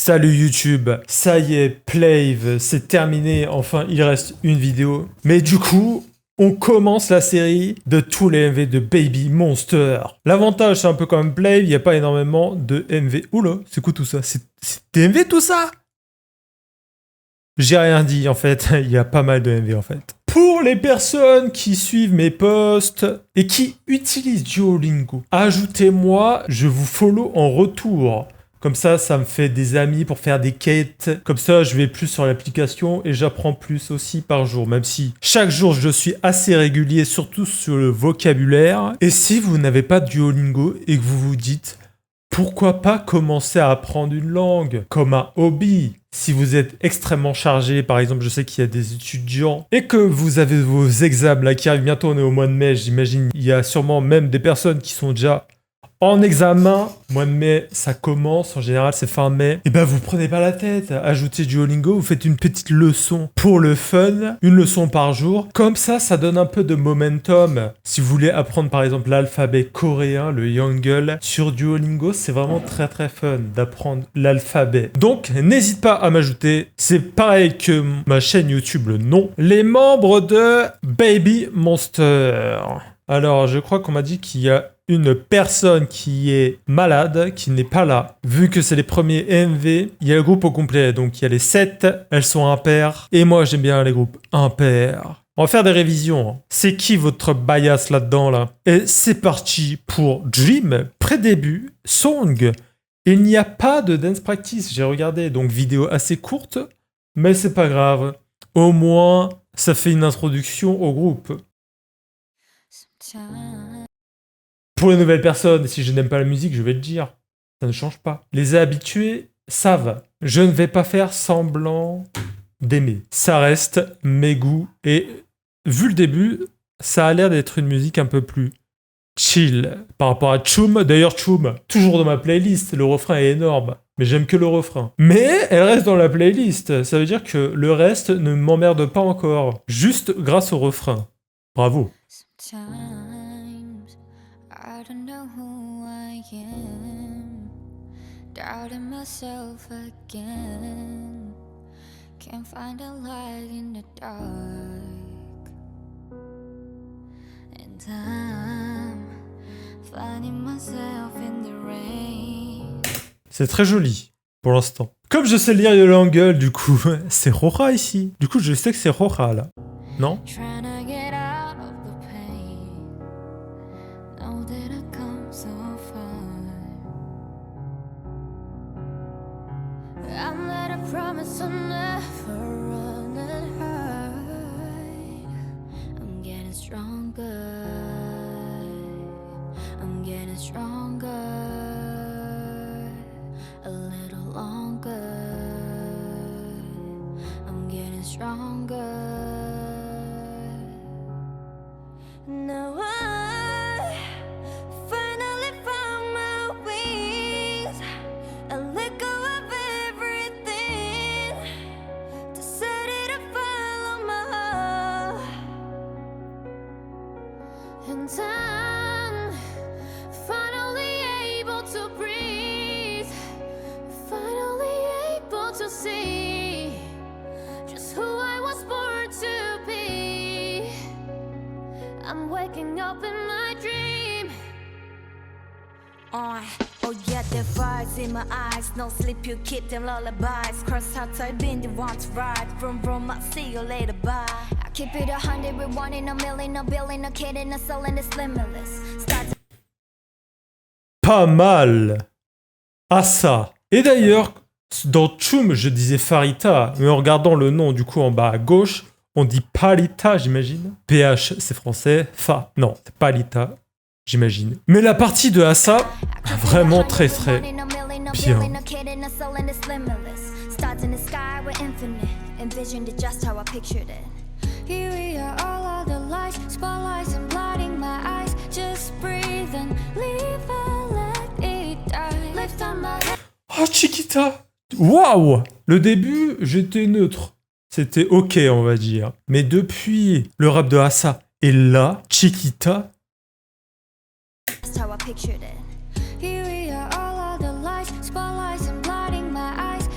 Salut YouTube, ça y est, Plave, c'est terminé, enfin il reste une vidéo. Mais du coup, on commence la série de tous les MV de Baby Monster. L'avantage c'est un peu comme Plave, il n'y a pas énormément de MV. Oula, c'est quoi tout ça? C'est des MV tout ça? J'ai rien dit en fait, il y a pas mal de MV en fait. Pour les personnes qui suivent mes posts et qui utilisent Duolingo, ajoutez-moi, je vous follow en retour. Comme ça me fait des amis pour faire des quêtes. Comme ça, je vais plus sur l'application et j'apprends plus aussi par jour. Même si chaque jour, je suis assez régulier, surtout sur le vocabulaire. Et si vous n'avez pas de Duolingo et que vous vous dites, pourquoi pas commencer à apprendre une langue comme un hobby? Si vous êtes extrêmement chargé, par exemple, je sais qu'il y a des étudiants et que vous avez vos examens là qui arrivent bientôt, on est au mois de mai, j'imagine, il y a sûrement même des personnes qui sont déjà en examen, mois de mai, ça commence, en général c'est fin mai. Et ben vous prenez pas la tête, ajoutez Duolingo, vous faites une petite leçon pour le fun, une leçon par jour. Comme ça donne un peu de momentum. Si vous voulez apprendre par exemple l'alphabet coréen, le Hangul, sur Duolingo, c'est vraiment très très fun d'apprendre l'alphabet. Donc n'hésite pas à m'ajouter, c'est pareil que ma chaîne YouTube, le nom. Les membres de Baby Monster. Alors je crois qu'on m'a dit qu'il y a une personne qui est malade, qui n'est pas là. Vu que c'est les premiers MV, il y a le groupe au complet. Donc il y a les 7, elles sont impaires. Et moi j'aime bien les groupes impairs. On va faire des révisions. C'est qui votre bias là-dedans là? Et c'est parti pour Dream, pré-début, song. Il n'y a pas de dance practice, j'ai regardé. Donc vidéo assez courte, mais c'est pas grave. Au moins, ça fait une introduction au groupe. Pour les nouvelles personnes, si je n'aime pas la musique, je vais le dire. Ça ne change pas. Les habitués savent. Je ne vais pas faire semblant d'aimer. Ça reste mes goûts. Et vu le début, ça a l'air d'être une musique un peu plus chill par rapport à Choum. D'ailleurs, Choum, toujours dans ma playlist. Le refrain est énorme. Mais j'aime que le refrain. Mais elle reste dans la playlist. Ça veut dire que le reste ne m'emmerde pas encore. Juste grâce au refrain. Bravo. I don't know who I am, doubting myself again, can't find a light in the dark, and I'm finding myself in the rain. C'est très joli, pour l'instant. Comme je sais lire le Hangul, du coup, c'est Roja ici. Du coup, je sais que c'est Roja, là. Non? Promise I'll never run and hide. I'm getting stronger. I'm getting stronger. A little longer. I'm getting stronger. Now I finally found my wings and let go of everything to set it and follow my heart. And I'm finally able to breathe, finally able to see just who I was born to be. I'm waking up in my dream. Oh yeah, the vibes in my eyes, no sleep, you keep them lullabies. Cross out, I've been the one to ride. Vroom vroom, I'll see you later, bye. I keep it 100 with 1 in a million, a billion, a kid in a soul and it's limitless. Start Pas mal. Ah ça. Et d'ailleurs, dans Choum, je disais Farita, mais en regardant le nom du coup en bas à gauche, on dit Palita, j'imagine. PH, c'est français. Fa, non, c'est Palita, j'imagine. Mais la partie de Asa, vraiment très très bien. Oh Chiquita. Waouh. Le début, j'étais neutre. C'était ok, on va dire. Mais depuis le rap de Asa et là, Chiquita. Here we are, all of the lights, spotlights and blinding my eyes.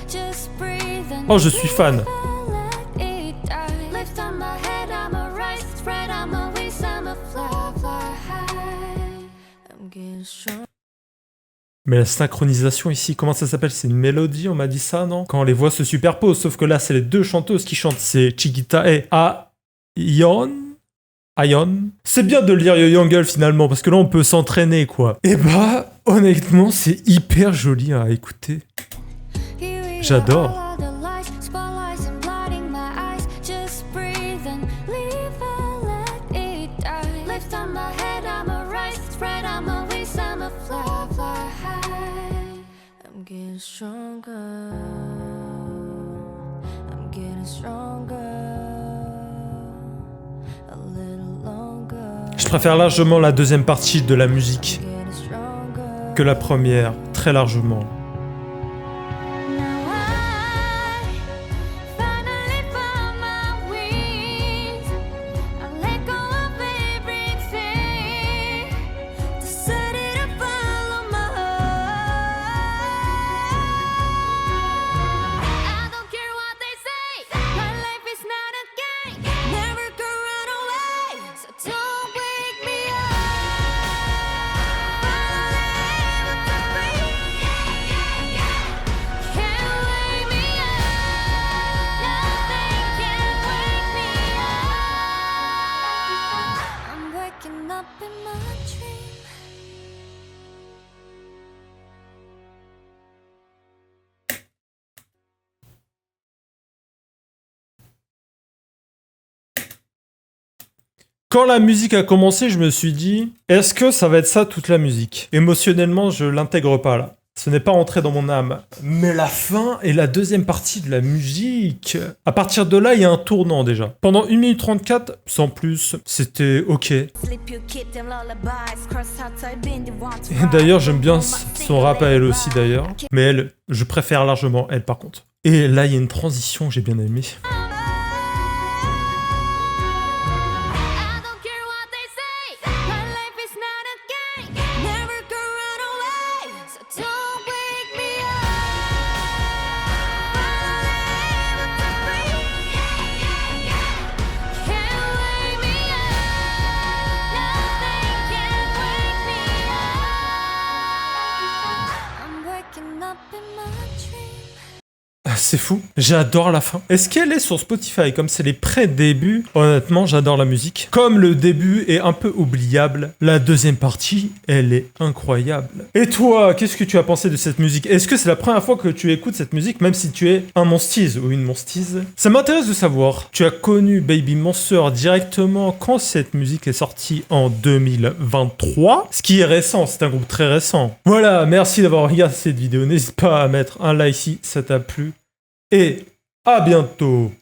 Oh, je suis fan. Mais la synchronisation ici, comment ça s'appelle? C'est une mélodie, on m'a dit ça, non? Quand les voix se superposent, sauf que là, c'est les deux chanteuses qui chantent. C'est Chiquita et Aion. C'est bien de lire Yo Young finalement, parce que là, on peut s'entraîner, quoi. Et bah, honnêtement, c'est hyper joli à écouter. J'adore. Je préfère largement la deuxième partie de la musique que la première, très largement. Quand la musique a commencé, je me suis dit, est-ce que ça va être ça toute la musique? Émotionnellement, je l'intègre pas là. Ce n'est pas entré dans mon âme. Mais la fin et la deuxième partie de la musique... À partir de là, il y a un tournant déjà. Pendant 1 minute 34, sans plus, c'était ok. Et d'ailleurs, j'aime bien son rap à elle aussi d'ailleurs. Mais elle, je préfère largement elle par contre. Et là, il y a une transition que j'ai bien aimée. C'est fou, j'adore la fin. Est-ce qu'elle est sur Spotify? Comme c'est les pré-débuts, honnêtement, j'adore la musique. Comme le début est un peu oubliable, la deuxième partie, elle est incroyable. Et toi, qu'est-ce que tu as pensé de cette musique? Est-ce que c'est la première fois que tu écoutes cette musique, même si tu es un monstise ou une monstise? Ça m'intéresse de savoir. Tu as connu Baby Monster directement quand cette musique est sortie en 2023, ce qui est récent, c'est un groupe très récent. Voilà, merci d'avoir regardé cette vidéo. N'hésite pas à mettre un like si ça t'a plu. Et à bientôt!